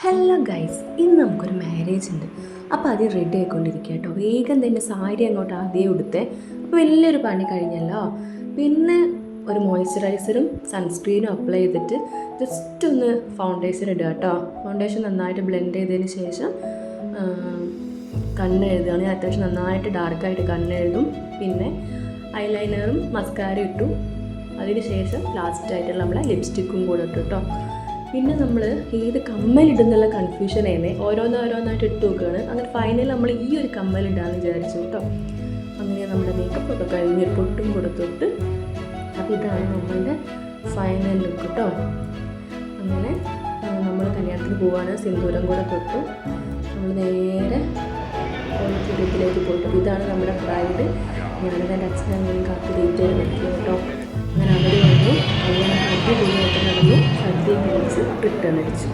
Hello guys, ഇന്ന് നമുക്കൊരു marriage ഉണ്ട്. അപ്പോൾ അത് റെഡി ആയിക്കൊണ്ടിരിക്കുക കേട്ടോ. വേഗം തന്നെ സാരി അങ്ങോട്ട് ആദ്യം ഉടുത്തേ. അപ്പോൾ വലിയൊരു പണി കഴിഞ്ഞല്ലോ. പിന്നെ ഒരു മോയ്സ്ചറൈസറും സൺസ്ക്രീനും അപ്ലൈ ചെയ്തിട്ട് ജസ്റ്റ് ഒന്ന് ഫൗണ്ടേഷൻ ഇടുക കേട്ടോ. ഫൗണ്ടേഷൻ നന്നായിട്ട് ബ്ലെൻഡ് ചെയ്തതിന് ശേഷം കണ്ണെഴുതുകയാണ്. അത്യാവശ്യം നന്നായിട്ട് ഡാർക്കായിട്ട് കണ്ണെഴുതും. പിന്നെ ഐലൈനറും മസ്കാര ഇട്ടു. അതിന് ശേഷം ലാസ്റ്റായിട്ടുള്ള നമ്മളെ ലിപ്സ്റ്റിക്കും കൂടെ ഇട്ടു കേട്ടോ. പിന്നെ നമ്മൾ ഏത് കമ്മലിടുന്നുള്ള കൺഫ്യൂഷൻ ആയിരുന്നേ. ഓരോന്നായിട്ട് ഇട്ട് നോക്കുകയാണ്. അങ്ങനെ ഫൈനൽ നമ്മൾ ഈ ഒരു കമ്മലിടാന്ന് വിചാരിച്ചു കേട്ടോ. അങ്ങനെ നമ്മുടെ മേക്കപ്പ് ഒക്കെ കഴിഞ്ഞ് പൊട്ടും കൊടുത്തിട്ട് അപ്പോൾ ഇതാണ് നമ്മളുടെ ഫൈനൽ ലുക്ക് കേട്ടോ. അങ്ങനെ നമ്മൾ കല്യാണത്തിന് പോവാണ്. സിന്ദൂരം കൂടെ തൊട്ടു നമ്മൾ നേരെ ഓഡിറ്റോറിയത്തിലേക്ക് പോയിട്ടു. ഇതാണ് നമ്മുടെ ബ്രൈഡ്. ഞാനത് എൻ്റെ അച്ഛനെ അങ്ങനെ കാത്ത് വെയിറ്റ് ചെയ്ത് നിൽക്കുക കേട്ടോ. അങ്ങനെ അവർ വന്നു. അങ്ങനെ അടിപൊളിയായിട്ട് നടന്നു. സദ്യ കഴിച്ച് റിട്ടേൺ അടിച്ചു.